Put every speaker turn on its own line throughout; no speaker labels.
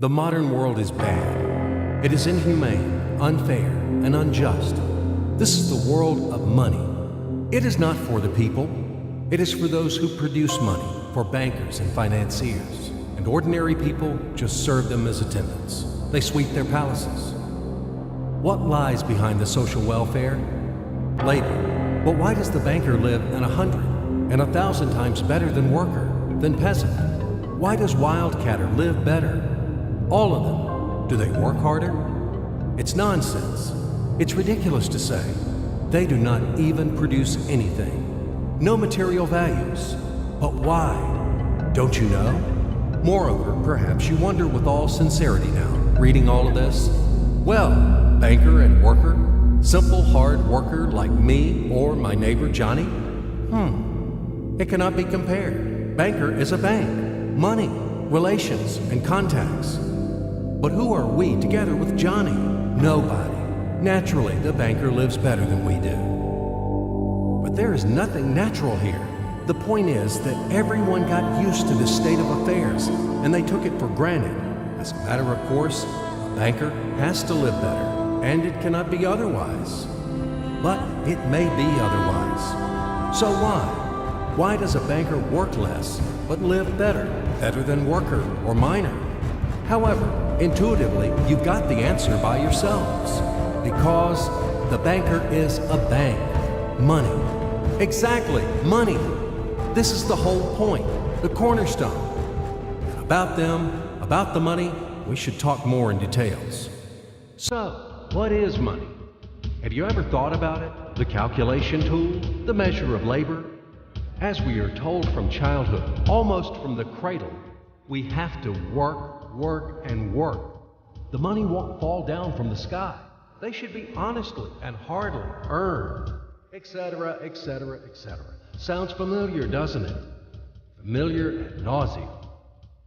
The modern world is bad. It is inhumane, unfair, and unjust. This is the world of money. It is not for the people. It is for those who produce money, for bankers and financiers. And ordinary people just serve them as attendants. They sweep their palaces. What lies behind the social welfare? Labor. But why does the banker live in 100 and 1,000 times better than worker, than peasant? Why does wildcatter live better? All of them. Do they work harder? It's nonsense. It's ridiculous to say. They do not even produce anything. No material values. But why? Don't you know? Moreover, perhaps you wonder with all sincerity now, reading all of this. Well, banker and worker, simple hard worker like me or my neighbor Johnny? It cannot be compared. Banker is a bank, money, relations, and contacts. But who are we together with Johnny? Nobody. Naturally, the banker lives better than we do. But there is nothing natural here. The point is that everyone got used to this state of affairs, and they took it for granted. As a matter of course, a banker has to live better, and it cannot be otherwise. But it may be otherwise. So why? Why does a banker work less, but live better? Better than worker or miner? However, intuitively, you've got the answer by yourselves. Because the banker is a bank. Money. Exactly, money. This is the whole point, the cornerstone. And about them, about the money, we should talk more in details. So, what is money? Have you ever thought about it? The calculation tool, the measure of labor? As we are told from childhood, almost from the cradle, we have to work, work, and work. The money won't fall down from the sky. They should be honestly and hardly earned, etc., etc., etc. Sounds familiar, doesn't it? Familiar ad nauseum.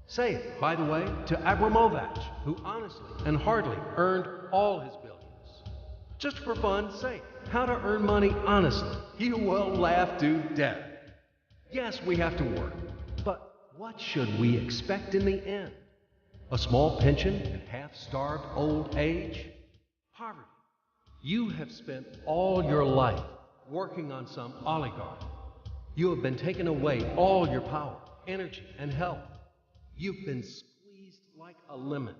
Say it, by the way, to Abramovich, who honestly and hardly earned all his billions. Just for fun, say how to earn money honestly. You will laugh to death. Yes, we have to work, but what should we expect in the end? A small pension and half-starved old age? Poverty. You have spent all your life working on some oligarch. You have been taken away all your power, energy, and health. You've been squeezed like a lemon.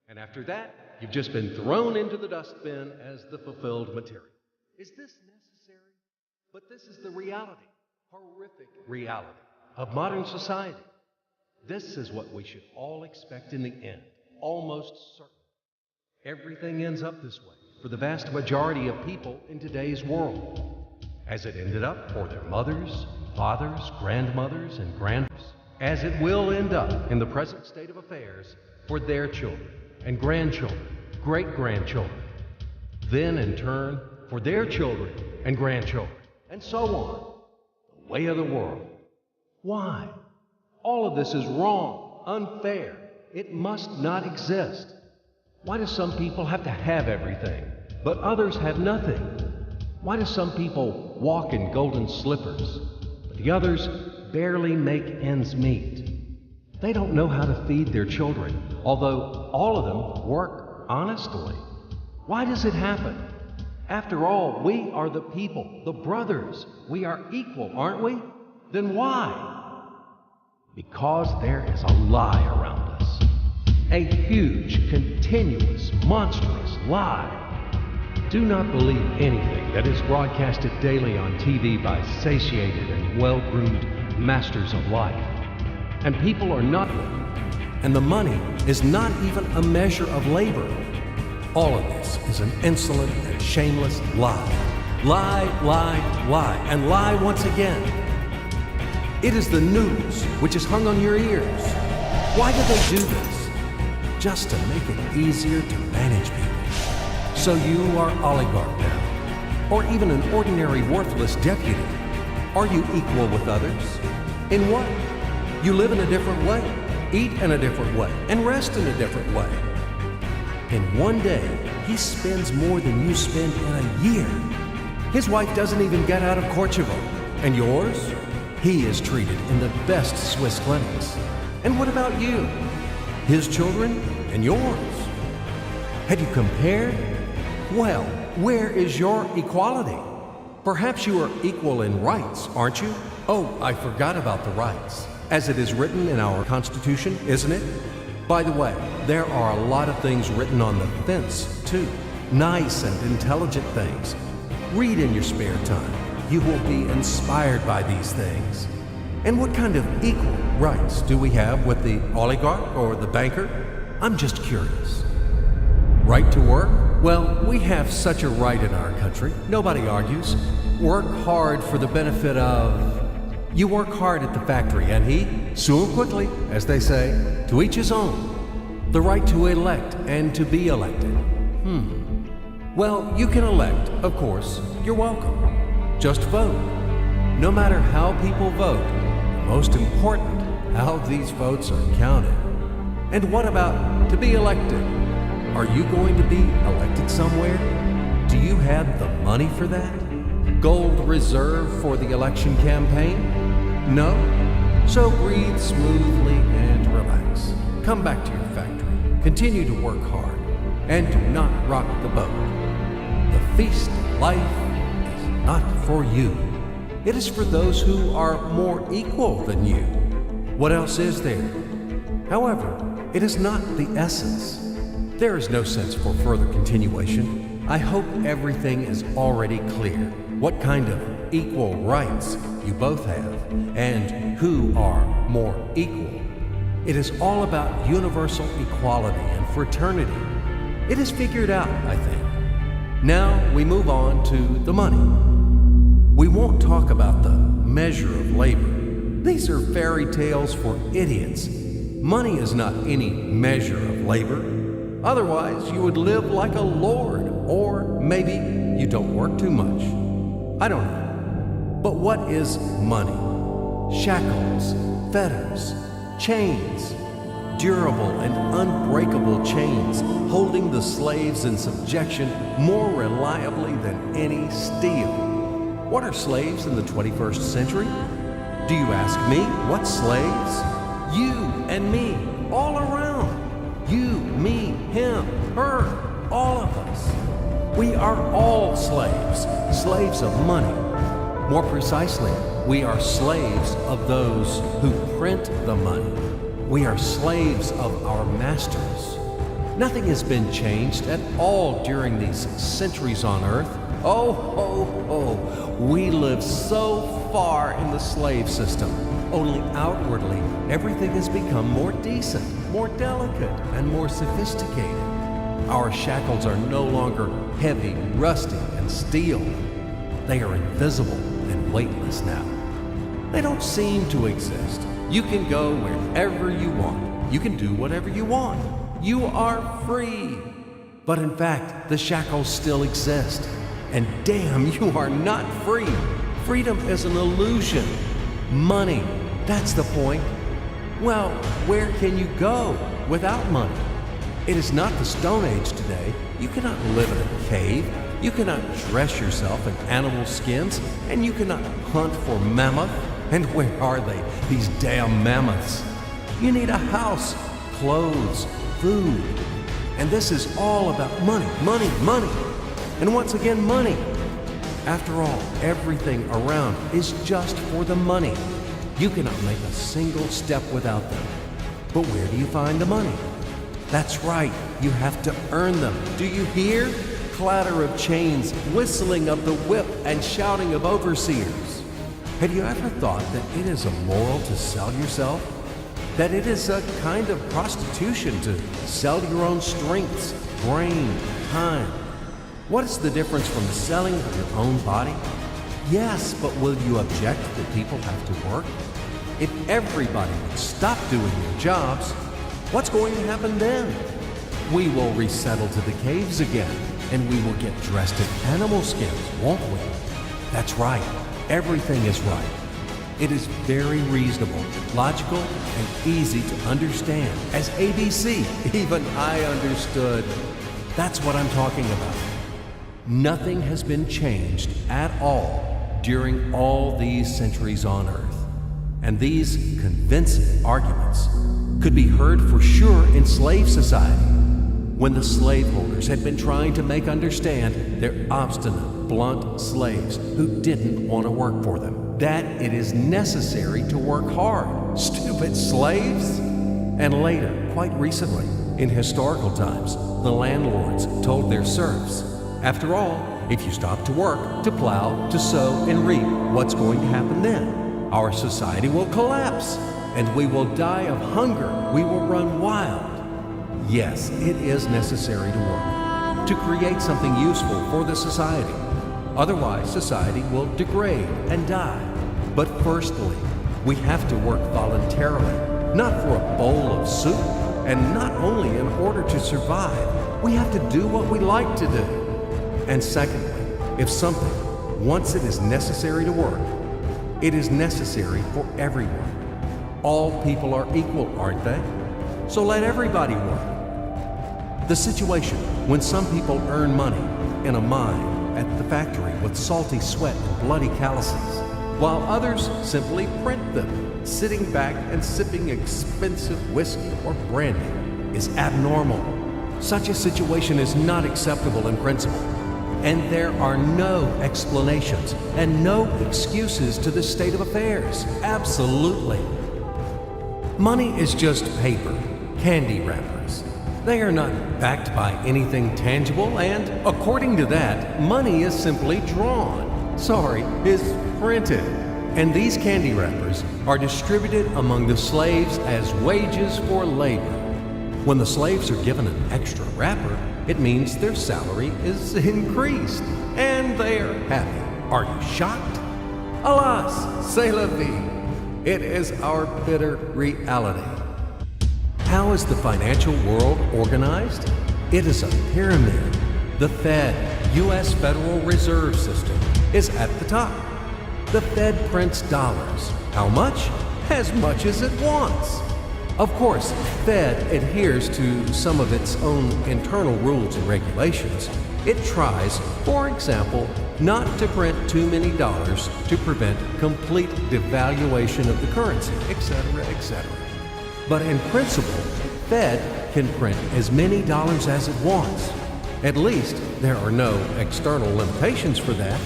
And after that, you've just been thrown into the dustbin as the fulfilled material. Is this necessary? But this is the reality, horrific reality of modern society. This is what we should all expect in the end, almost certain. Everything ends up this way for the vast majority of people in today's world, as it ended up for their mothers, fathers, grandmothers, and grandfathers, as it will end up in the present state of affairs for their children and grandchildren, great-grandchildren, then in turn for their children and grandchildren, and so on. The way of the world. Why? All of this is wrong, unfair. It must not exist. Why do some people have to have everything, but others have nothing? Why do some people walk in golden slippers, but the others barely make ends meet? They don't know how to feed their children, although all of them work honestly. Why does it happen? After all, we are the people, the brothers. We are equal, aren't we? Then why? Because there is a lie around us. A huge, continuous, monstrous lie. Do not believe anything that is broadcasted daily on TV by satiated and well-groomed masters of life. And people are not living. And the money is not even a measure of labor. All of this is an insolent and shameless lie. Lie, lie, lie, and lie once again. It is the news which is hung on your ears. Why do they do this? Just to make it easier to manage people. So you are oligarch now, or even an ordinary worthless deputy. Are you equal with others? In what? You live in a different way, eat in a different way, and rest in a different way. In one day, he spends more than you spend in a year. His wife doesn't even get out of Kosovo. And yours? He is treated in the best Swiss clinics. And what about you? his children and yours. Had you compared? Well, where is your equality? Perhaps you are equal in rights, aren't you? Oh, I forgot about the rights. As it is written in our Constitution, isn't it? By the way, there are a lot of things written on the fence, too. Nice and intelligent things. Read in your spare time. You will be inspired by these things. And what kind of equal rights do we have with the oligarch or the banker? I'm just curious. Right to work? Well, we have such a right in our country. Nobody argues. Work hard for the benefit of... You work hard at the factory, and he, soon quickly, as they say, to each his own. The right to elect and to be elected. Well, you can elect, of course. You're welcome. Just vote. No matter how people vote, most important, how these votes are counted. And what about to be elected? Are you going to be elected somewhere? Do you have the money for that? Gold reserve for the election campaign? No? So breathe smoothly and relax. Come back to your factory. Continue to work hard. And do not rock the boat. The feast of life is not for you. It is for those who are more equal than you. What else is there? However, it is not the essence. There is no sense for further continuation. I hope everything is already clear. What kind of equal rights you both have, and who are more equal. It is all about universal equality and fraternity. It is figured out, I think. Now we move on to the money. We won't talk about the measure of labor. These are fairy tales for idiots. Money is not any measure of labor. Otherwise, you would live like a lord, or maybe you don't work too much. I don't know. But what is money? Shackles, fetters, chains, durable and unbreakable chains holding the slaves in subjection more reliably than any steel. What are slaves in the 21st century? Do you ask me? What slaves? You and me, all around. You, me, him, her, all of us. We are all slaves, slaves of money. More precisely, we are slaves of those who print the money. We are slaves of our masters. Nothing has been changed at all during these centuries on earth. Oh, ho, ho. We live so far in the slave system. Only outwardly, everything has become more decent, more delicate, and more sophisticated. Our shackles are no longer heavy, rusty, and steel. They are invisible and weightless now. They don't seem to exist. You can go wherever you want. You can do whatever you want. You are free. But in fact, the shackles still exist. And damn, you are not free. Freedom is an illusion. Money, that's the point. Well, where can you go without money? It is not the Stone Age today. You cannot live in a cave. You cannot dress yourself in animal skins. And you cannot hunt for mammoth. And where are they, these damn mammoths? You need a house, clothes, food. And this is all about money, money, money. And once again, money. After all, everything around is just for the money. You cannot make a single step without them. But where do you find the money? That's right, you have to earn them. Do you hear? Clatter of chains, whistling of the whip, and shouting of overseers. Have you ever thought that it is immoral to sell yourself? That it is a kind of prostitution to sell your own strengths, brain, time? What is the difference from selling of your own body? Yes, but will you object that people have to work? If everybody would stop doing their jobs, what's going to happen then? We will resettle to the caves again, and we will get dressed in animal skins, won't we? That's right. Everything is right. It is very reasonable, logical, and easy to understand. As ABC, even I understood. That's what I'm talking about. Nothing has been changed at all during all these centuries on Earth. And these convincing arguments could be heard for sure in slave society, when the slaveholders had been trying to make understand their obstinate, blunt slaves who didn't want to work for them that it is necessary to work hard. Stupid slaves! And later, quite recently, in historical times, the landlords told their serfs, after all, if you stop to work, to plow, to sow, and reap, what's going to happen then? Our society will collapse, and we will die of hunger. We will run wild. Yes, it is necessary to work, to create something useful for the society. Otherwise, society will degrade and die. But firstly, we have to work voluntarily, not for a bowl of soup, and not only in order to survive. We have to do what we like to do. And secondly, if something, once it is necessary to work, it is necessary for everyone. All people are equal, aren't they? So let everybody work. The situation when some people earn money in a mine at the factory with salty sweat and bloody calluses, while others simply print them, sitting back and sipping expensive whiskey or brandy, is abnormal. Such a situation is not acceptable in principle, and there are no explanations and no excuses to this state of affairs. Absolutely. Money is just paper, candy wrappers. They are not backed by anything tangible, and according to that, money is simply is printed. And these candy wrappers are distributed among the slaves as wages for labor. When the slaves are given an extra wrapper, it means their salary is increased, and they are happy. Are you shocked? Alas, c'est la vie. It is our bitter reality. How is the financial world organized? It is a pyramid. The Fed, U.S. Federal Reserve System, is at the top. The Fed prints dollars. How much? As much as it wants. Of course, Fed adheres to some of its own internal rules and regulations. It tries, for example, not to print too many dollars to prevent complete devaluation of the currency, etc., etc. But in principle, Fed can print as many dollars as it wants. At least there are no external limitations for that.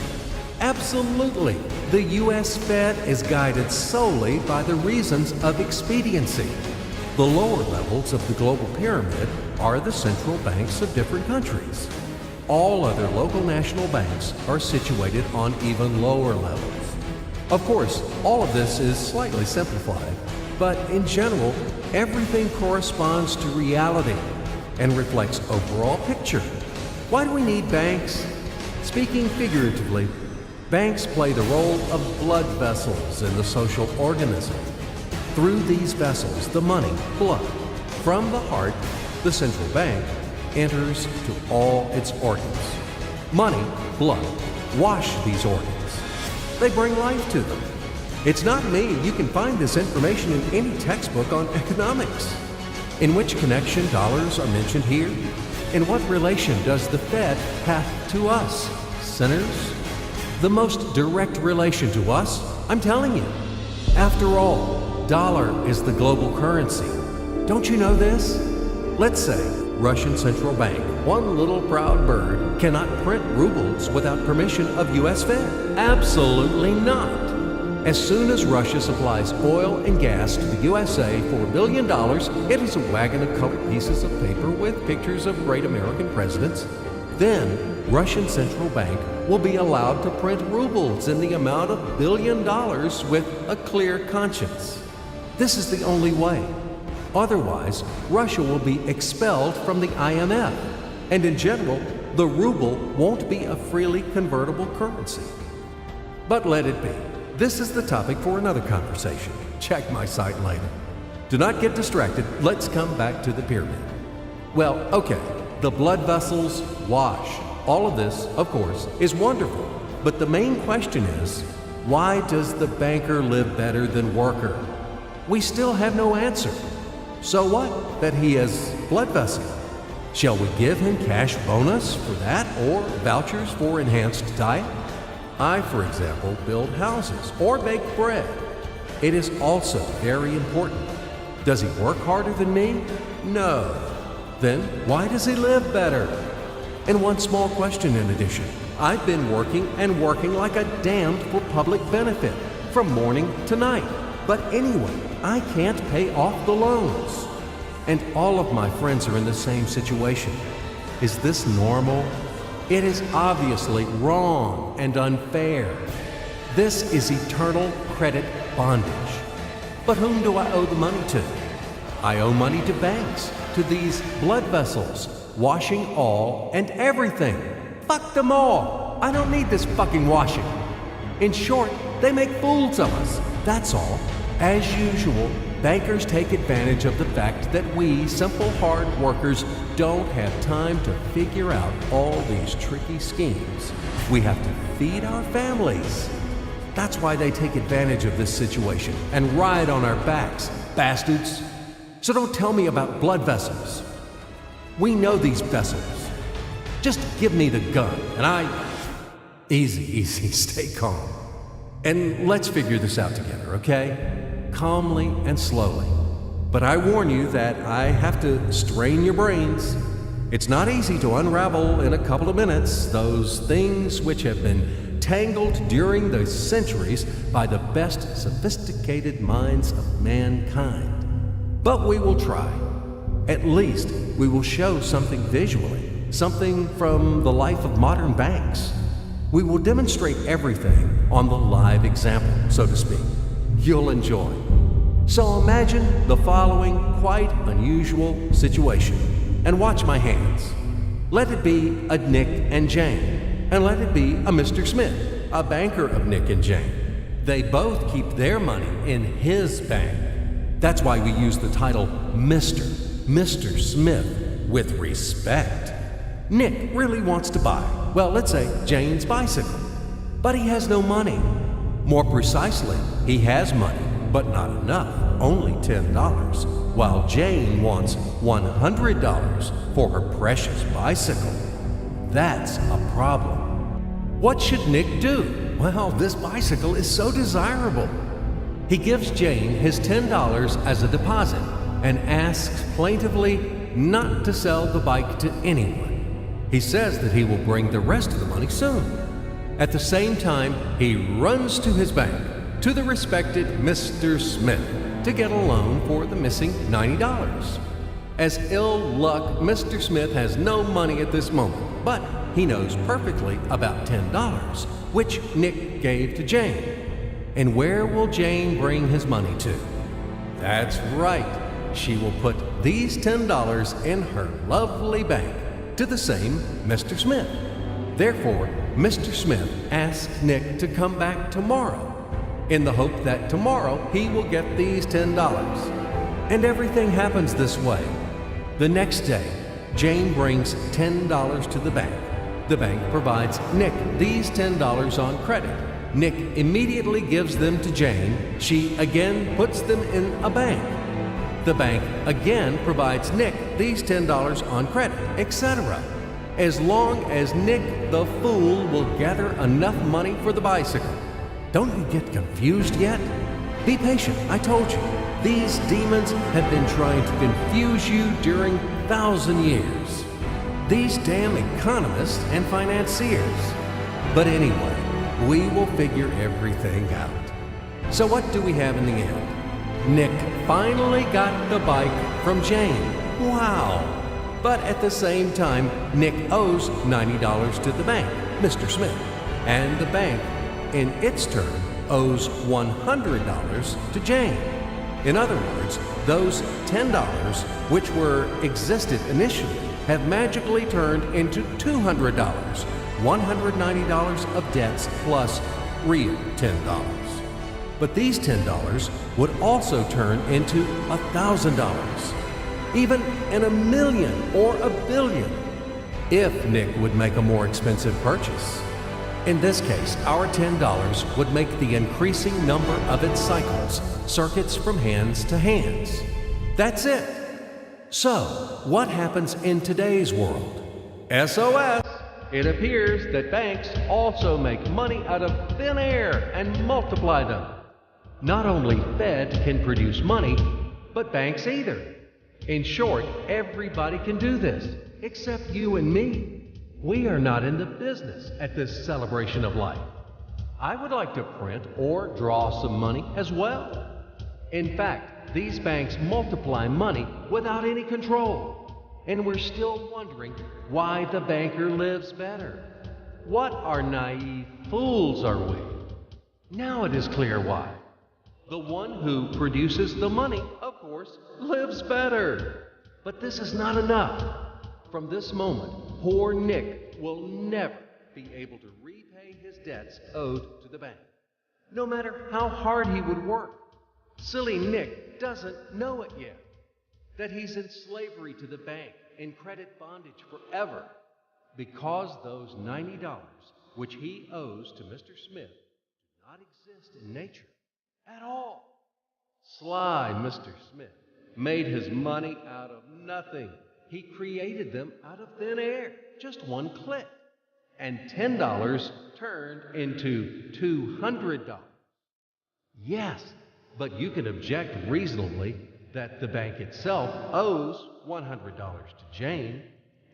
Absolutely, the U.S. Fed is guided solely by the reasons of expediency. The lower levels of the global pyramid are the central banks of different countries. All other local national banks are situated on even lower levels. Of course, all of this is slightly simplified, but in general, everything corresponds to reality and reflects overall picture. Why do we need banks? Speaking figuratively, banks play the role of blood vessels in the social organism. Through these vessels, the money, blood, from the heart, the central bank, enters to all its organs. Money, blood, wash these organs. They bring life to them. It's not me. You can find this information in any textbook on economics. In which connection dollars are mentioned here? In what relation does the Fed have to us, sinners? The most direct relation to us, I'm telling you. After all, dollar is the global currency. Don't you know this? Let's say Russian Central Bank, one little proud bird, cannot print rubles without permission of U.S. Fed. Absolutely not. As soon as Russia supplies oil and gas to the USA for $1 billion, it is a wagon of colored pieces of paper with pictures of great American presidents. Then, Russian Central Bank will be allowed to print rubles in the amount of $1 billion with a clear conscience. This is the only way. Otherwise, Russia will be expelled from the IMF, and in general, the ruble won't be a freely convertible currency. But let it be. This is the topic for another conversation. Check my site later. Do not get distracted. Let's come back to the pyramid. Well, okay, the blood vessels wash. All of this, of course, is wonderful. But the main question is, why does the banker live better than worker? We still have no answer. So what that he has blood vessel? Shall we give him cash bonus for that or vouchers for enhanced diet? I, for example, build houses or bake bread. It is also very important. Does he work harder than me? No. Then why does he live better? And one small question in addition. I've been working and working like a damned for public benefit from morning to night. But anyway, I can't pay off the loans. And all of my friends are in the same situation. Is this normal? It is obviously wrong and unfair. This is eternal credit bondage. But whom do I owe the money to? I owe money to banks, to these blood vessels, washing all and everything. Fuck them all. I don't need this fucking washing. In short, they make fools of us. That's all. As usual, bankers take advantage of the fact that we, simple hard workers, don't have time to figure out all these tricky schemes. We have to feed our families. That's why they take advantage of this situation and ride on our backs, bastards. So don't tell me about blood vessels. We know these vessels. Just give me the gun and Easy, stay calm. And let's figure this out together, okay? Calmly and slowly. But I warn you that I have to strain your brains. It's not easy to unravel in a couple of minutes those things which have been tangled during the centuries by the best sophisticated minds of mankind. But we will try. At least we will show something visually, something from the life of modern banks. We will demonstrate everything on the live example, so to speak. You'll enjoy. So imagine the following quite unusual situation, and watch my hands. Let it be a Nick and Jane, and let it be a Mr. Smith, a banker of Nick and Jane. They both keep their money in his bank. That's why we use the title Mr. Smith with respect. Nick really wants to buy, well, let's say Jane's bicycle, but he has no money. More precisely, he has money, but not enough, only $10, while Jane wants $100 for her precious bicycle. That's a problem. What should Nick do? Well, this bicycle is so desirable. He gives Jane his $10 as a deposit and asks plaintively not to sell the bike to anyone. He says that he will bring the rest of the money soon. At the same time, he runs to his bank, to the respected Mr. Smith, to get a loan for the missing $90. As ill luck, Mr. Smith has no money at this moment, but he knows perfectly about $10, which Nick gave to Jane. And where will Jane bring his money to? That's right. She will put these $10 in her lovely bank to the same Mr. Smith. Therefore, Mr. Smith asks Nick to come back tomorrow in the hope that tomorrow he will get these $10. And everything happens this way. The next day, Jane brings $10 to the bank. The bank provides Nick these $10 on credit. Nick immediately gives them to Jane. She again puts them in a bank. The bank again provides Nick these $10 on credit, etc. As long as Nick the fool will gather enough money for the bicycle. Don't you get confused yet? Be patient, I told you. These demons have been trying to confuse you during 1,000 years. These damn economists and financiers. But anyway, we will figure everything out. So what do we have in the end? Nick finally got the bike from Jane. Wow! But at the same time, Nick owes $90 to the bank, Mr. Smith. And the bank, in its turn, owes $100 to Jane. In other words, those $10, which existed initially, have magically turned into $200, $190 of debts plus real $10. But these $10 would also turn into $1,000, even in $1 million or $1 billion, if Nick would make a more expensive purchase. In this case, our $10 would make the increasing number of its cycles, circuits from hands to hands. That's it. So, what happens in today's world? SOS! It appears that banks also make money out of thin air and multiply them. Not only Fed can produce money, but banks either. In short, everybody can do this, except you and me. We are not in the business at this celebration of life. I would like to print or draw some money as well. In fact, these banks multiply money without any control. And we're still wondering why the banker lives better. What are naive fools are we? Now it is clear why. The one who produces the money, of course, lives better. But this is not enough. From this moment, poor Nick will never be able to repay his debts owed to the bank, no matter how hard he would work. Silly Nick doesn't know it yet, that he's in slavery to the bank, in credit bondage forever, because those $90 which he owes to Mr. Smith do not exist in nature at all. Sly Mr. Smith made his money out of nothing. He created them out of thin air, just one click. And $10 turned into $200. Yes, but you can object reasonably that the bank itself owes $100 to Jane,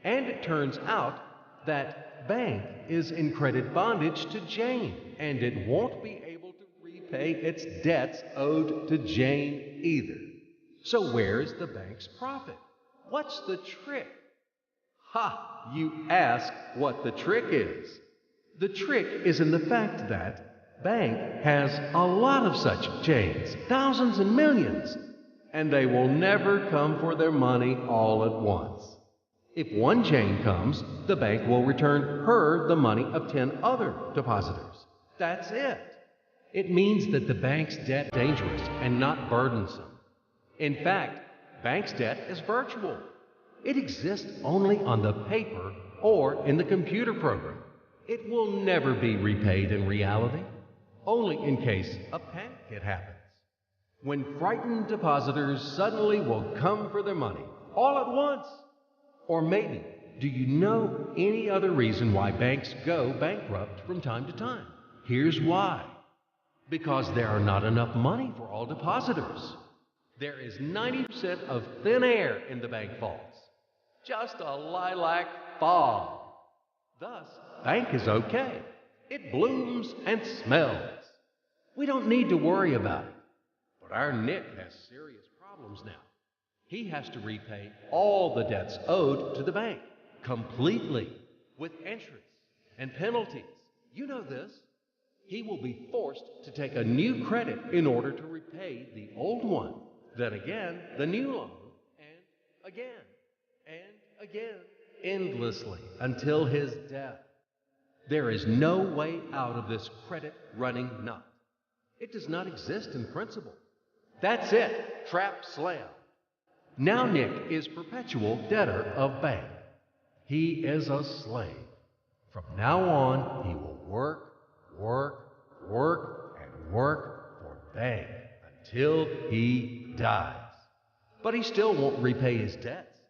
and it turns out that bank is in credit bondage to Jane, and it won't be able to repay its debts owed to Jane either. So where's the bank's profit? What's the trick? Ha! You ask what the trick is. The trick is in the fact that bank has a lot of such Janes, thousands and millions, and they will never come for their money all at once. If one Jane comes, the bank will return her the money of 10 other depositors. That's it. It means that the bank's debt is dangerous and not burdensome. In fact, bank's debt is virtual. It exists only on the paper or in the computer program. It will never be repaid in reality, only in case a panic hit happens, when frightened depositors suddenly will come for their money all at once. Or maybe, do you know any other reason why banks go bankrupt from time to time? Here's why. Because there are not enough money for all depositors. There is 90% of thin air in the bank vaults. Just a lilac fog. Thus, bank is okay. It blooms and smells. We don't need to worry about it. But our Nick has serious problems now. He has to repay all the debts owed to the bank, completely, with interest and penalties. You know this. He will be forced to take a new credit in order to repay the old one. Then again, the new loan, and again, endlessly, until his death. There is no way out of this credit running knot. It does not exist in principle. That's it, trap slam. Now Nick is perpetual debtor of bank. He is a slave. From now on, he will work for bank until he dies. But he still won't repay his debts.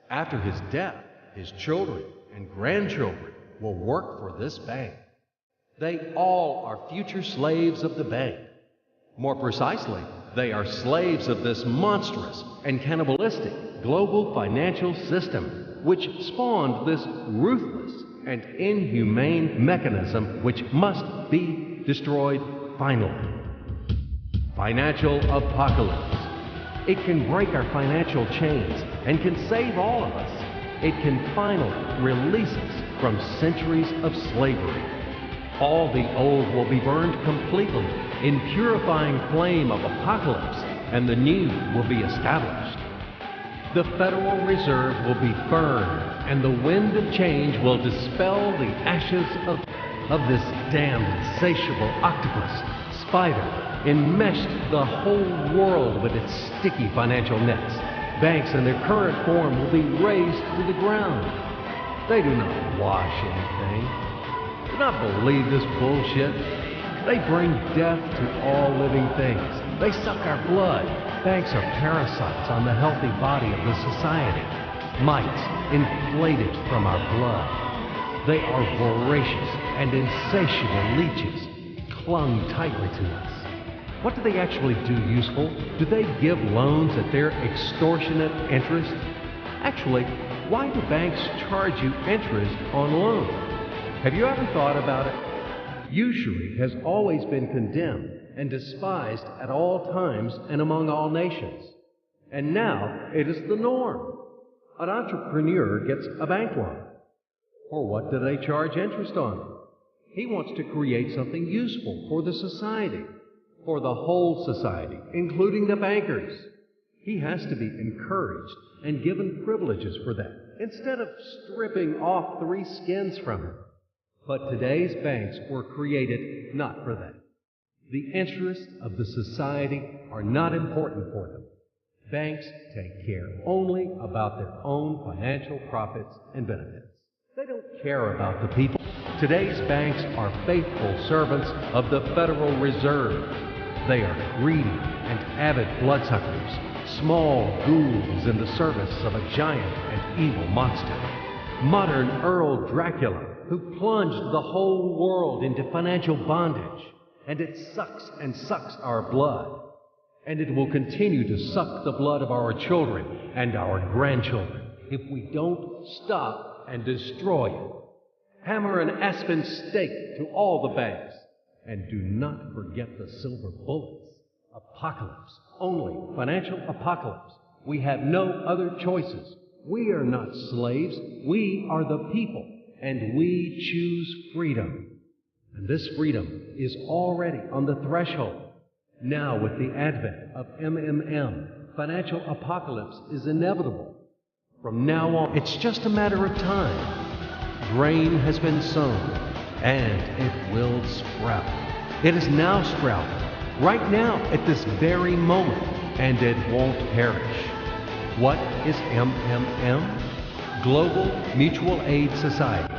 After his death, his children and grandchildren will work for this bank. They all are future slaves of the bank. More precisely, they are slaves of this monstrous and cannibalistic global financial system, which spawned this ruthless and inhumane mechanism which must be destroyed finally. Financial apocalypse. It can break our financial chains and can save all of us. It can finally release us from centuries of slavery. All the old will be burned completely in purifying flame of apocalypse, and the new will be established. The Federal Reserve will be burned, and the wind of change will dispel the ashes of this damned insatiable octopus, spider, enmeshed the whole world with its sticky financial nets. Banks in their current form will be razed to the ground. They do not wash anything. Do not believe this bullshit. They bring death to all living things. They suck our blood. Banks are parasites on the healthy body of the society. Mites inflated from our blood. They are voracious and insatiable leeches, clung tightly to us. What do they actually do useful? Do they give loans at their extortionate interest? Actually, why do banks charge you interest on loans? Have you ever thought about it? Usury has always been condemned and despised at all times and among all nations. And now it is the norm. An entrepreneur gets a bank loan. For what do they charge interest on? He wants to create something useful for the society, for the whole society, including the bankers. He has to be encouraged and given privileges for that, instead of stripping off 3 skins from him. But today's banks were created not for that. The interests of the society are not important for them. Banks take care only about their own financial profits and benefits. They don't care about the people. Today's banks are faithful servants of the Federal Reserve. They are greedy and avid bloodsuckers, small ghouls in the service of a giant and evil monster. Modern Earl Dracula, who plunged the whole world into financial bondage, and it sucks and sucks our blood. And it will continue to suck the blood of our children and our grandchildren if we don't stop and destroy it. Hammer an aspen stake to all the banks. And do not forget the silver bullets. Apocalypse. Only financial apocalypse. We have no other choices. We are not slaves. We are the people. And we choose freedom. And this freedom is already on the threshold. Now, with the advent of MMM, financial apocalypse is inevitable. From now on, it's just a matter of time. Grain has been sown, and it will sprout. It is now sprouting, right now, at this very moment, and it won't perish. What is MMM? Global Mutual Aid Society,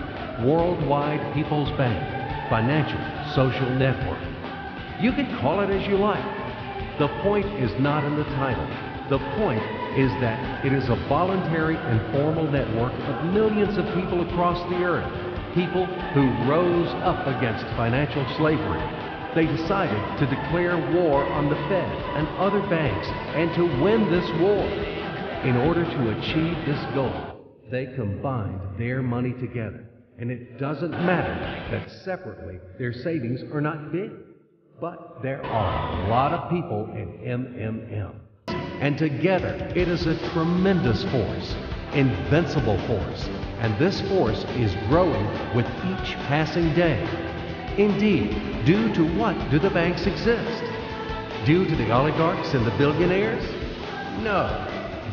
Worldwide People's Bank, Financial Social Network. You can call it as you like. The point is not in the title. The point is that it is a voluntary and formal network of millions of people across the earth, people who rose up against financial slavery. They decided to declare war on the Fed and other banks and to win this war. In order to achieve this goal, they combined their money together. And it doesn't matter that separately their savings are not big. But there are a lot of people in MMM. And together, it is a tremendous force, invincible force. And this force is growing with each passing day. Indeed, due to what do the banks exist? Due to the oligarchs and the billionaires? No,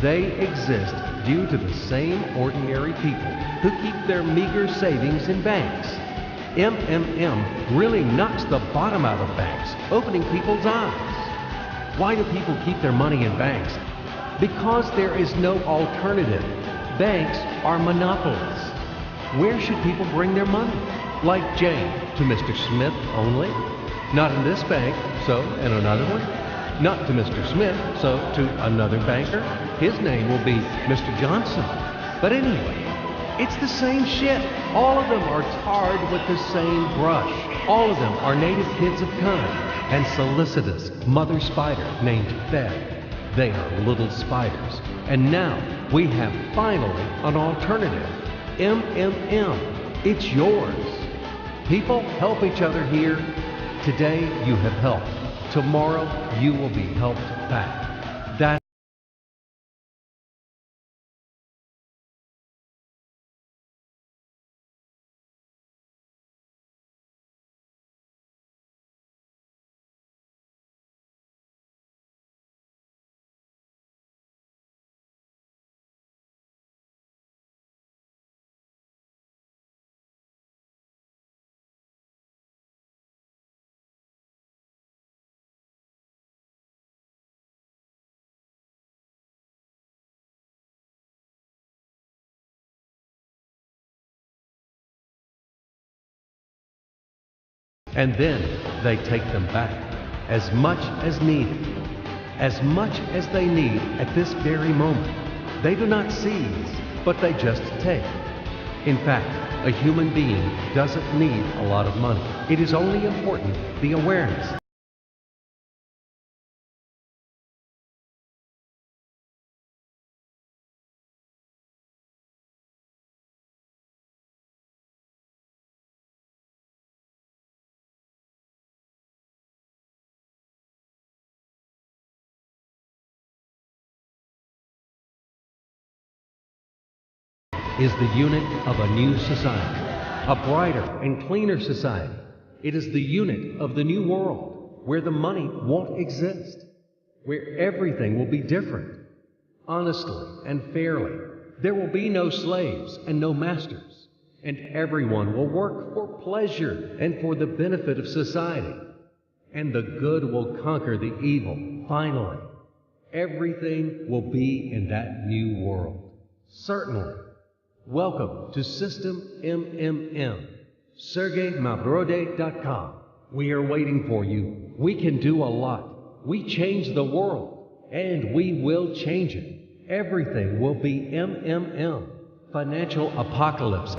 they exist due to the same ordinary people who keep their meager savings in banks. MMM really knocks the bottom out of banks, opening people's eyes. Why do people keep their money in banks? Because there is no alternative. Banks are monopolies. Where should people bring their money? Like Jane, to Mr. Smith only? Not in this bank, so in another one? Not to Mr. Smith, so to another banker? His name will be Mr. Johnson. But anyway, it's the same shit. All of them are tarred with the same brush. All of them are native kids of kind and solicitous mother spider named Fed. They are little spiders. And now we have finally an alternative. MMM. It's yours. People help each other here. Today you have helped. Tomorrow you will be helped back. That's and then they take them back, as much as needed, as much as they need at this very moment. They do not seize, but they just take. In fact, a human being doesn't need a lot of money. It is only important the awareness is the unit of a new society, a brighter and cleaner society. It is the unit of the new world, where the money won't exist, where everything will be different, honestly and fairly. There will be no slaves and no masters, and everyone will work for pleasure and for the benefit of society. And the good will conquer the evil, finally. Everything will be in that new world. Certainly. Welcome to System MMM. SergeyMavrode.com. We are waiting for you. We can do a lot. We change the world, and we will change it. Everything will be MMM. Financial apocalypse.